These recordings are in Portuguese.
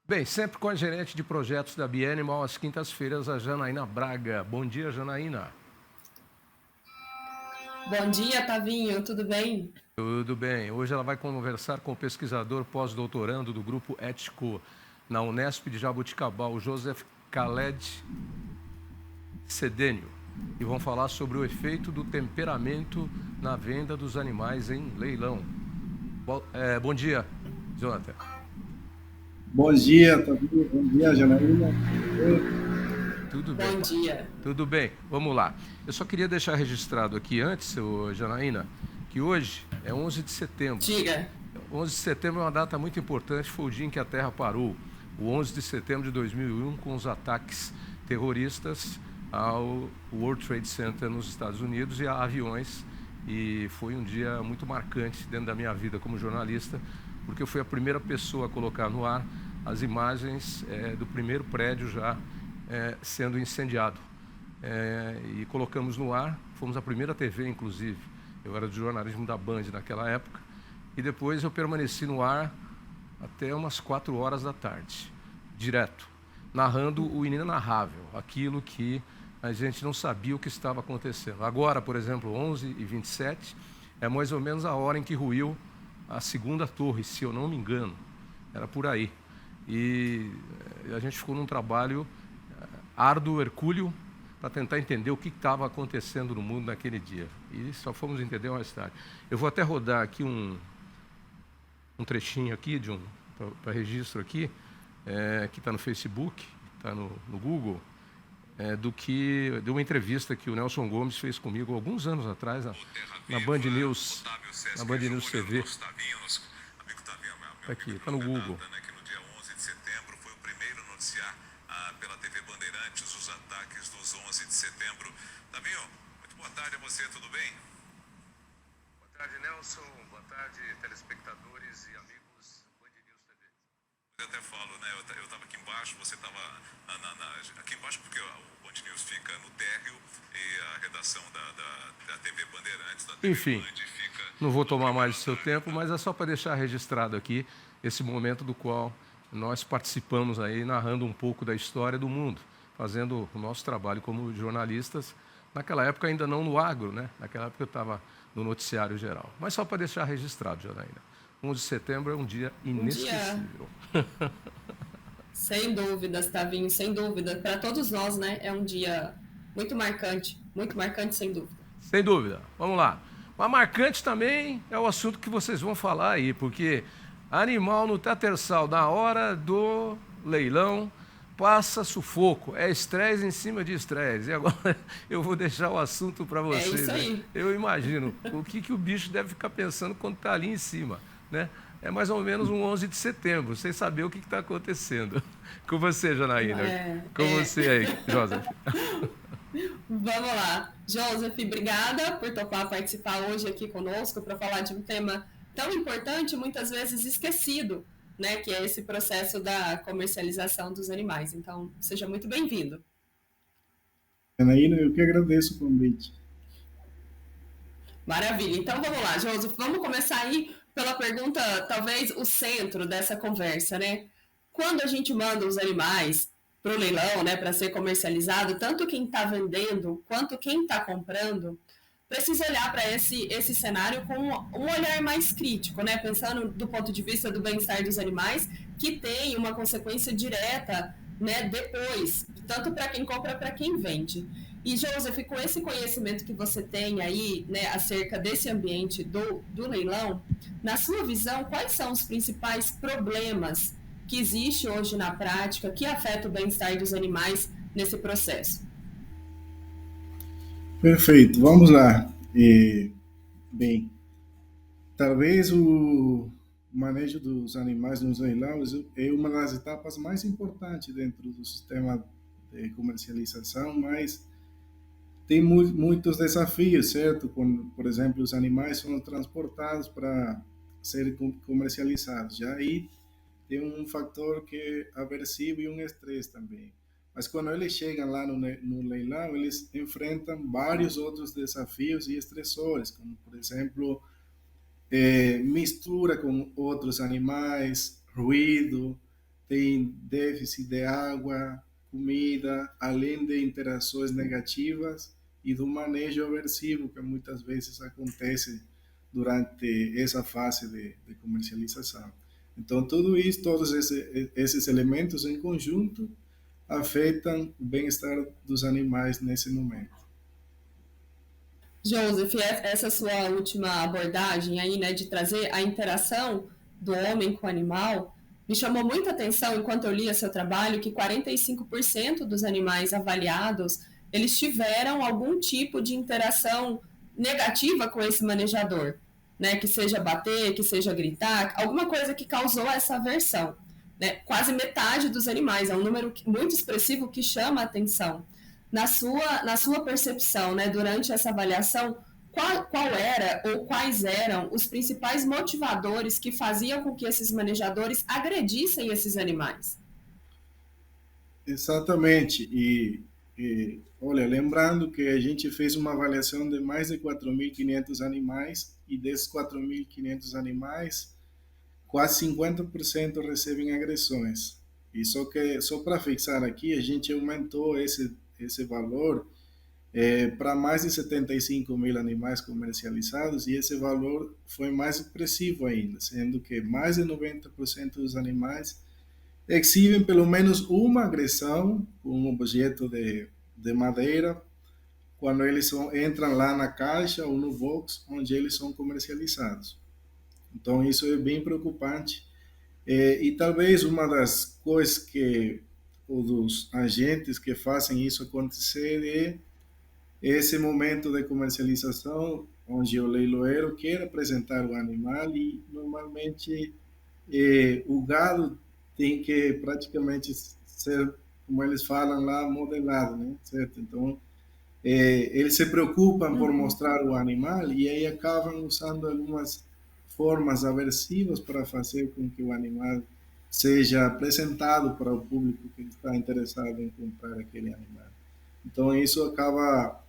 Bem, sempre com a gerente de projetos da Bianimal, às quintas-feiras, a Janaína Braga. Bom dia, Janaína. Bom dia, Tavinho, tudo bem? Tudo bem. Hoje ela vai conversar com o pesquisador pós-doutorando do Grupo Ético na Unesp de Jaboticabal, o Joseph Khaled Cedênio, e vão falar sobre o efeito do temperamento na venda dos animais em leilão. Bom dia, Jonathan. Bom dia, Tavinho. Bom dia, Janaína. Tudo bem? Tudo bem, Bom pai. dia. Tudo bem, vamos lá. Eu só queria deixar registrado aqui antes, Janaína, que hoje é 11 de setembro. Diga. 11 de setembro é uma data muito importante, foi o dia em que a Terra parou. O 11 de setembro de 2001, com os ataques terroristas ao World Trade Center nos Estados Unidos e a aviões. E foi um dia muito marcante dentro da minha vida como jornalista, porque eu fui a primeira pessoa a colocar no ar as imagens do primeiro prédio já sendo incendiado. E colocamos no ar, fomos a primeira TV, inclusive. Eu era do jornalismo da Band naquela época. E depois eu permaneci no ar até umas 4 horas da tarde, direto, narrando o inenarrável, aquilo que a gente não sabia o que estava acontecendo. Agora, por exemplo, 11h27, é mais ou menos a hora em que ruiu a segunda torre, se eu não me engano. Era por aí. E a gente ficou num trabalho árduo, hercúleo, para tentar entender o que estava acontecendo no mundo naquele dia. E só fomos entender mais tarde. Eu vou até rodar aqui um trechinho aqui para registro aqui, que está no Facebook, está no Google, de uma entrevista que o Nelson Gomes fez comigo alguns anos atrás na Band News, na Band News TV. Aqui, está no Google. Que no dia 11 de setembro foi o primeiro a noticiar pela TV Bandeirantes os ataques dos 11 de setembro. Tavinho, muito boa tarde a você, tudo bem? Boa tarde, Nelson. Boa tarde, telespectadores e amigos Band News TV. Eu até falo, né? Eu estava aqui embaixo, você estava aqui embaixo porque o Band News fica no térreo e a redação da TV Bandeirantes, da TV Enfim, Band fica... não vou tomar mais do seu tempo, mas é só para deixar registrado aqui esse momento do qual nós participamos aí, narrando um pouco da história do mundo, fazendo o nosso trabalho como jornalistas. Naquela época ainda não no agro, né? Naquela época eu estava no noticiário geral. Mas só para deixar registrado, Janaína. 11 de setembro é um dia inesquecível. Sem dúvidas, Tavinho, sem dúvida. Para todos nós, né? É um dia muito marcante, sem dúvida. Sem dúvida. Vamos lá. Mas marcante também é o assunto que vocês vão falar aí, porque animal no Tatersal, na hora do leilão, passa sufoco. É estresse em cima de estresse. E agora eu vou deixar o assunto para É vocês. isso Né? aí. Eu imagino o que o bicho deve ficar pensando quando está ali em cima. Né? É mais ou menos um 11 de setembro, sem saber o que está acontecendo. Com você, Janaína. Com você aí, Joseph. Vamos lá. Joseph, obrigada por topar participar hoje aqui conosco para falar de um tema tão importante, muitas vezes esquecido, né? Que é esse processo da comercialização dos animais. Então, seja muito bem-vindo. Janaína, eu que agradeço o convite. Maravilha. Então vamos lá, Joseph. Vamos começar aí pela pergunta, talvez o centro dessa conversa, né? Quando a gente manda os animais para o leilão, né, para ser comercializado, tanto quem está vendendo quanto quem está comprando precisa olhar para esse cenário com um olhar mais crítico, né? Pensando do ponto de vista do bem-estar dos animais, que tem uma consequência direta, né, depois, tanto para quem compra para quem vende. E, Joseph, com esse conhecimento que você tem aí, né, acerca desse ambiente do leilão, na sua visão, quais são os principais problemas que existe hoje na prática que afeta o bem-estar dos animais nesse processo? Perfeito, vamos lá. Bem, talvez o manejo dos animais nos leilões é uma das etapas mais importantes dentro do sistema de comercialização, mas tem muitos desafios, certo? Por exemplo, os animais são transportados para serem comercializados. Já aí tem um fator que é aversivo e um estresse também. Mas quando eles chegam lá no leilão, eles enfrentam vários outros desafios e estressores, como, por exemplo, mistura com outros animais, ruído, tem déficit de água, comida, além de interações negativas e do manejo aversivo que muitas vezes acontece durante essa fase de comercialização. Então, tudo isso, todos esses elementos em conjunto afetam o bem-estar dos animais nesse momento. Joseph, essa sua última abordagem aí, né, de trazer a interação do homem com o animal, me chamou muita atenção enquanto eu lia seu trabalho que 45% dos animais avaliados, eles tiveram algum tipo de interação negativa com esse manejador, né, que seja bater, que seja gritar, alguma coisa que causou essa aversão. Né? Quase metade dos animais, é um número muito expressivo que chama a atenção. Na sua percepção, né, durante essa avaliação, qual era ou quais eram os principais motivadores que faziam com que esses manejadores agredissem esses animais? Exatamente. Olha, lembrando que a gente fez uma avaliação de mais de 4.500 animais e desses 4.500 animais, quase 50% recebem agressões. E só para fixar aqui, a gente aumentou esse valor para mais de 75 mil animais comercializados e esse valor foi mais expressivo ainda, sendo que mais de 90% dos animais exibem pelo menos uma agressão com um objeto de madeira quando entram lá na caixa ou no box onde eles são comercializados. Então isso é bem preocupante e talvez uma das coisas que ou dos agentes que fazem isso acontecer é esse momento de comercialização onde o leiloeiro quer apresentar o animal e normalmente o gado tem que praticamente ser, como eles falam lá, modelado, né? Certo? Então, eles se preocupam por mostrar o animal e aí acabam usando algumas formas aversivas para fazer com que o animal seja apresentado para o público que está interessado em comprar aquele animal. Então, isso acaba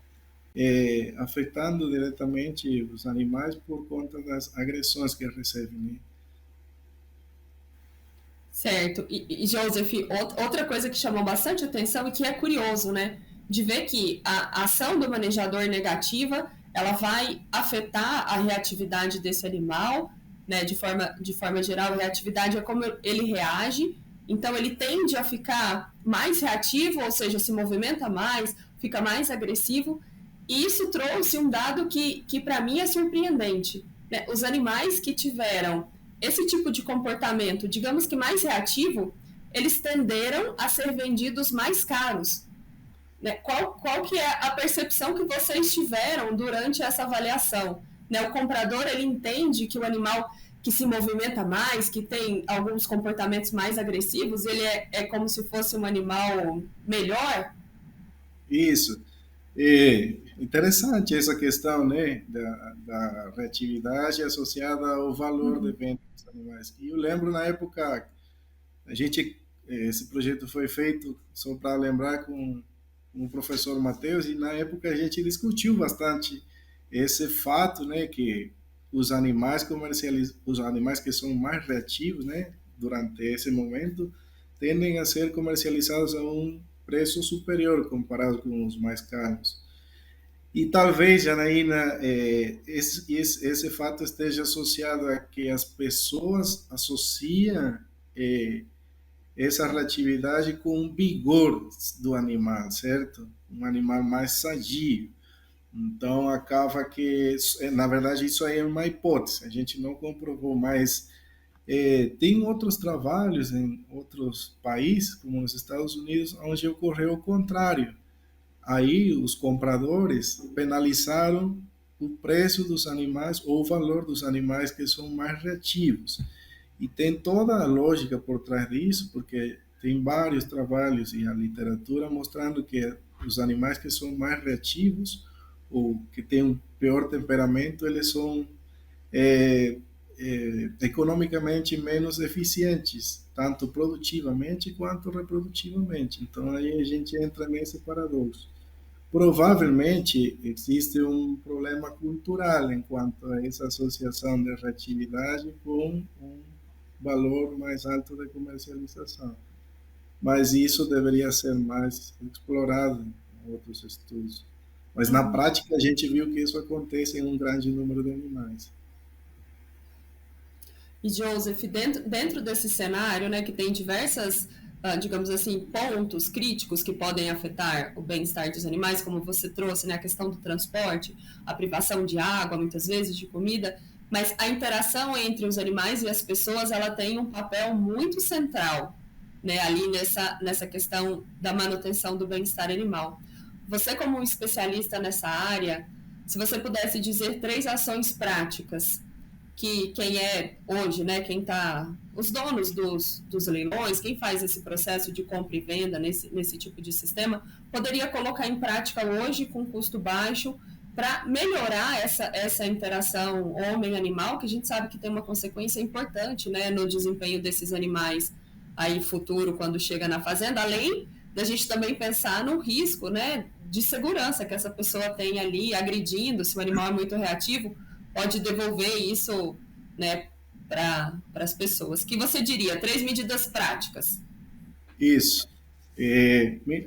afetando diretamente os animais por conta das agressões que recebem. Né? Certo. E Joseph, outra coisa que chamou bastante atenção e que é curioso, né? De ver que a ação do manejador negativa, ela vai afetar a reatividade desse animal, né? De forma geral, a reatividade é como ele reage. Então, ele tende a ficar mais reativo, ou seja, se movimenta mais, fica mais agressivo. E isso trouxe um dado que para mim é surpreendente. Né? Os animais que tiveram esse tipo de comportamento, digamos que mais reativo, eles tenderam a ser vendidos mais caros. Né? Qual que é a percepção que vocês tiveram durante essa avaliação? Né? O comprador, ele entende que o animal que se movimenta mais, que tem alguns comportamentos mais agressivos, ele é como se fosse um animal melhor? Isso. É interessante essa questão, né, da reatividade associada ao valor de venda dos animais. E eu lembro na época, esse projeto foi feito, só para lembrar, com o professor Matheus, e na época a gente discutiu bastante esse fato, né, que os animais que são mais reativos, né, durante esse momento, tendem a ser comercializados a um preço superior comparado com os mais caros. E talvez, Janaína, esse fato esteja associado a que as pessoas associam essa reatividade com o vigor do animal, certo? Um animal mais sadio. Então, acaba que, na verdade, isso aí é uma hipótese, a gente não comprovou, mas tem outros trabalhos em outros países, como nos Estados Unidos, onde ocorreu o contrário. Aí os compradores penalizaram o preço dos animais ou o valor dos animais que são mais reativos. E tem toda a lógica por trás disso, porque tem vários trabalhos e a literatura mostrando que os animais que são mais reativos ou que têm um pior temperamento, eles são economicamente menos eficientes, tanto produtivamente quanto reprodutivamente. Então aí a gente entra nesse paradoxo. Provavelmente existe um problema cultural em quanto a essa associação de reatividade com valor mais alto de comercialização. Mas isso deveria ser mais explorado em outros estudos. Mas na prática a gente viu que isso acontece em um grande número de animais. E Joseph, dentro desse cenário, né, que tem diversas, digamos assim, pontos críticos que podem afetar o bem-estar dos animais, como você trouxe, né, a questão do transporte, a privação de água, muitas vezes, de comida, mas a interação entre os animais e as pessoas, ela tem um papel muito central, né, ali nessa questão da manutenção do bem-estar animal. Você, como um especialista nessa área, se você pudesse dizer 3 ações práticas que quem é hoje, né, quem está, os donos dos leilões, quem faz esse processo de compra e venda nesse tipo de sistema, poderia colocar em prática hoje com custo baixo para melhorar essa interação homem-animal, que a gente sabe que tem uma consequência importante, né, no desempenho desses animais aí futuro, quando chega na fazenda, além da gente também pensar no risco, né, de segurança que essa pessoa tem ali agredindo, se o animal é muito reativo, pode devolver isso, né, para as pessoas. O que você diria? 3 medidas práticas. Isso.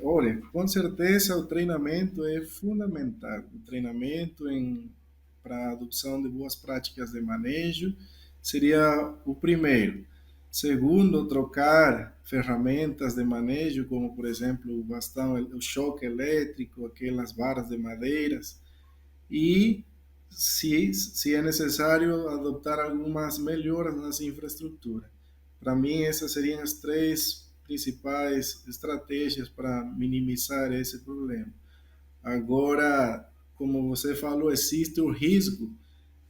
Olha, com certeza o treinamento é fundamental. O treinamento para a adoção de boas práticas de manejo seria o primeiro. Segundo, trocar ferramentas de manejo, como por exemplo o bastão, o choque elétrico, aquelas varas de madeiras. E, se é necessário, adotar algumas melhoras nas infraestruturas. Para mim, essas seriam as 3 principais estratégias para minimizar esse problema. Agora, como você falou, existe o risco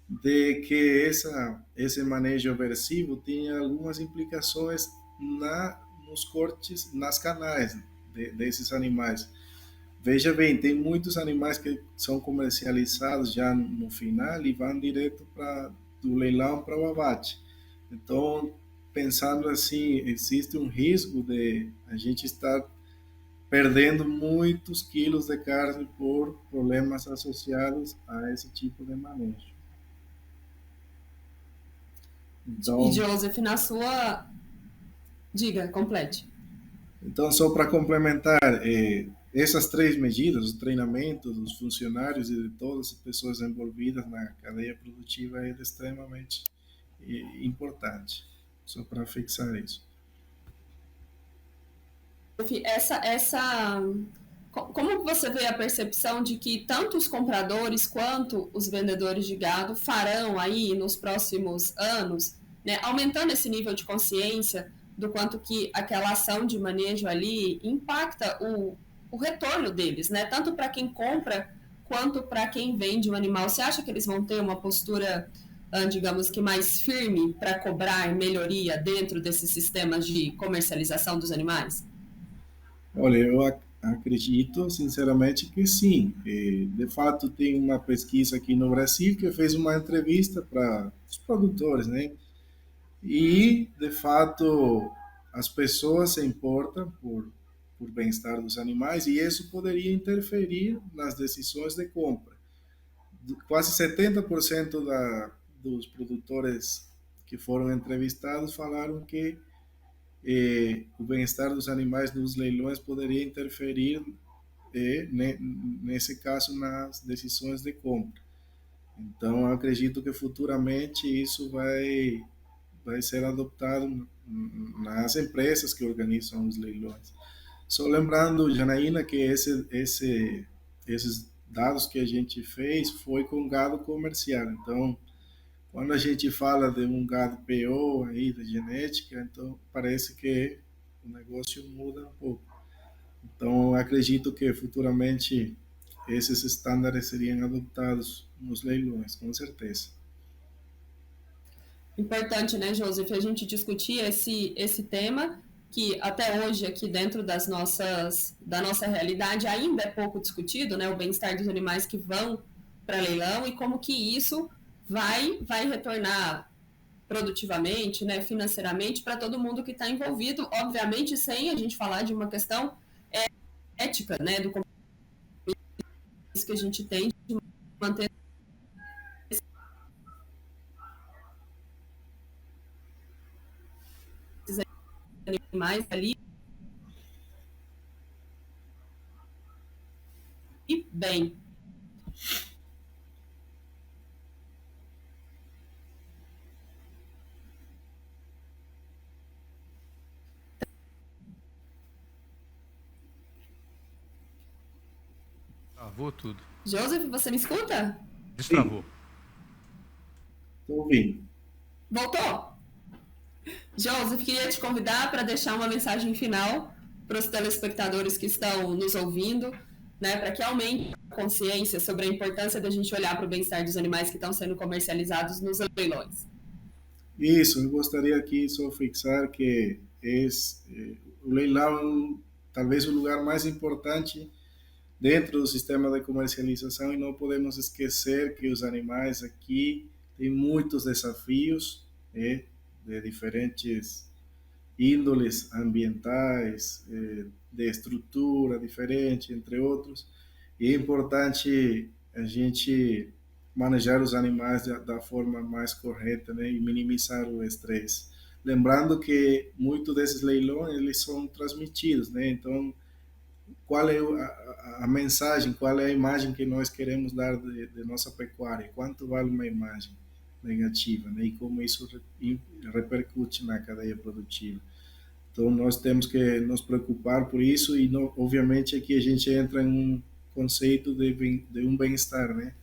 de que esse manejo aversivo tenha algumas implicações nos cortes, nas canais desses animais. Veja bem, tem muitos animais que são comercializados já no final e vão direto do leilão para o abate. Então, pensando assim, existe um risco de a gente estar perdendo muitos quilos de carne por problemas associados a esse tipo de manejo. E Então, Joseph, na sua... Diga, complete. Então, só para complementar, essas 3 medidas, o treinamento dos funcionários e de todas as pessoas envolvidas na cadeia produtiva é extremamente importante, só para fixar isso. Como você vê a percepção de que tanto os compradores quanto os vendedores de gado farão aí nos próximos anos, né, aumentando esse nível de consciência do quanto que aquela ação de manejo ali impacta o retorno deles, né, tanto para quem compra quanto para quem vende o animal? Você acha que eles vão ter uma postura, digamos que mais firme para cobrar melhoria dentro desses sistemas de comercialização dos animais? Olha, eu acredito sinceramente que sim. De fato, tem uma pesquisa aqui no Brasil que fez uma entrevista para os produtores, né? E, de fato, as pessoas se importam por bem-estar dos animais e isso poderia interferir nas decisões de compra. Quase 70% dos produtores que foram entrevistados falaram que o bem-estar dos animais nos leilões poderia interferir, nesse caso, nas decisões de compra. Então, eu acredito que futuramente isso vai ser adoptado nas empresas que organizam os leilões. Só lembrando, Janaína, que esses dados que a gente fez foi com gado comercial. Então, quando a gente fala de um gado PO aí, da genética, então parece que o negócio muda um pouco. Então, acredito que futuramente esses estándares seriam adoptados nos leilões, com certeza. Importante, né, Joseph, a gente discutir esse tema que até hoje aqui dentro da nossa realidade ainda é pouco discutido, né, o bem-estar dos animais que vão para leilão e como que isso vai retornar produtivamente, né, financeiramente para todo mundo que está envolvido, obviamente sem a gente falar de uma questão ética, né, do compromisso que a gente tem de manter. animais ali. E bem. Travou tudo. Joseph, você me escuta? Destravou. Estou ouvindo. Voltou? Joseph, queria te convidar para deixar uma mensagem final para os telespectadores que estão nos ouvindo, né, para que aumente a consciência sobre a importância da gente olhar para o bem-estar dos animais que estão sendo comercializados nos leilões. Isso, eu gostaria aqui só fixar que o leilão talvez o lugar mais importante dentro do sistema de comercialização e não podemos esquecer que os animais aqui têm muitos desafios de diferentes índoles ambientais, de estrutura diferente, entre outros, e é importante a gente manejar os animais da forma mais correta, né, e minimizar o estresse. Lembrando que muitos desses leilões eles são transmitidos, né, então qual é a mensagem, qual é a imagem que nós queremos dar de nossa pecuária, quanto vale uma imagem negativa, né, e como isso repercute na cadeia produtiva. Então nós temos que nos preocupar por isso e obviamente aqui a gente entra em um conceito de um bem-estar, né?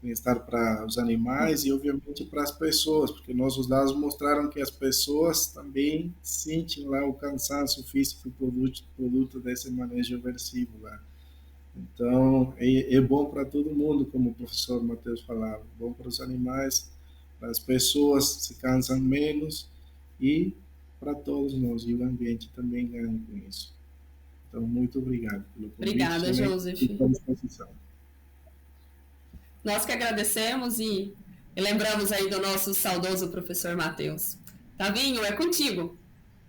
Bem-estar para os animais e obviamente para as pessoas, porque nossos dados mostraram que as pessoas também sentem lá o cansaço físico produto desse manejo aversivo lá. Então é bom para todo mundo, como o professor Matheus falava, bom para os animais, para as pessoas se cansam menos e para todos nós, e o ambiente também ganha com isso. Então, muito obrigado pelo convite. Obrigada, Joseph. À disposição. Nós que agradecemos e lembramos aí do nosso saudoso professor Matheus. Tavinho, é contigo.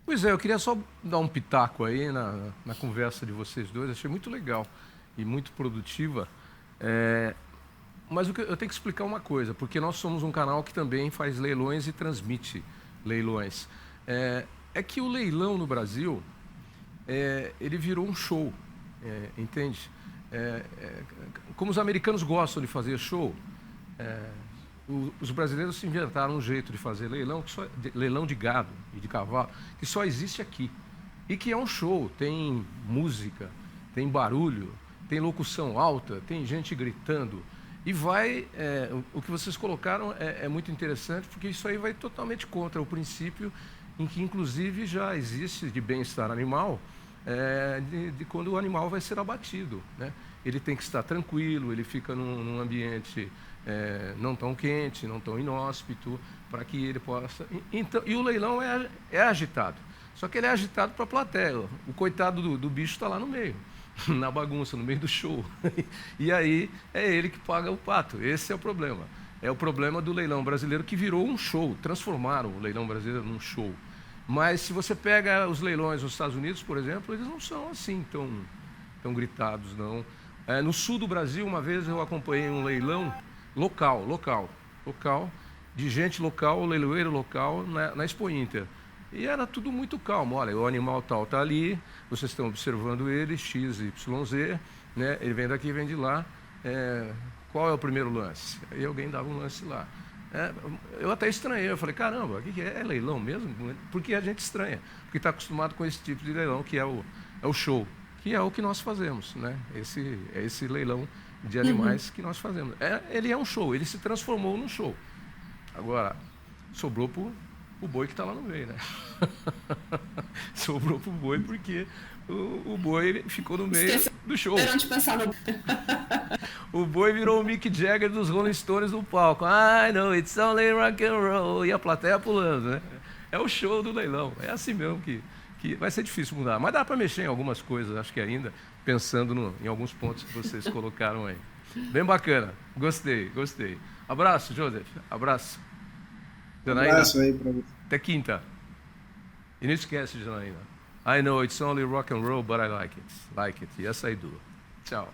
Pois é, eu queria só dar um pitaco aí na conversa de vocês dois, achei muito legal e muito produtiva. Mas eu tenho que explicar uma coisa, porque nós somos um canal que também faz leilões e transmite leilões. É que o leilão no Brasil, ele virou um show, entende? Como os americanos gostam de fazer show, os brasileiros se inventaram um jeito de fazer leilão, leilão de gado e de cavalo, que só existe aqui. E que é um show, tem música, tem barulho, tem locução alta, tem gente gritando. E o que vocês colocaram é muito interessante, porque isso aí vai totalmente contra o princípio em que, inclusive, já existe de bem-estar animal, de quando o animal vai ser abatido, né? Ele tem que estar tranquilo, ele fica num ambiente não tão quente, não tão inóspito, para que ele possa... Então, e o leilão é agitado, só que ele é agitado para a plateia. O coitado do bicho está lá no meio, na bagunça, no meio do show. E aí é ele que paga o pato. Esse é o problema. É o problema do leilão brasileiro, que virou um show. Transformaram o leilão brasileiro num show. Mas se você pega os leilões nos Estados Unidos, por exemplo, eles não são assim tão gritados, não. No sul do Brasil, uma vez eu acompanhei um leilão local, de gente local, leiloeiro local, na Expo Inter. E era tudo muito calmo. Olha, o animal tal está ali, vocês estão observando ele, X, Y, Z, né? Ele vem daqui, vem de lá. Qual é o primeiro lance? Aí alguém dava um lance lá. Eu até estranhei, eu falei, caramba, o que é? É leilão mesmo? Porque a gente estranha, porque está acostumado com esse tipo de leilão, que é o show, que é o que nós fazemos, né? Esse leilão de animais que nós fazemos. Ele é um show, ele se transformou num show. Agora, sobrou para o boi que está lá no meio, né? Sobrou para o boi porque o boi ficou no meio do show. De pensar no... O boi virou o Mick Jagger dos Rolling Stones no palco. I know it's only rock and roll. E a plateia pulando, né? É o show do leilão. É assim mesmo que vai ser difícil mudar. Mas dá para mexer em algumas coisas, acho que ainda, pensando em alguns pontos que vocês colocaram aí. Bem bacana. Gostei. Abraço, Joseph. Abraço. Janaína, abraço aí para você. Até quinta. E não esquece, Janaína. I know it's only rock and roll, but I like it. Like it. Yes, I do. Tchau.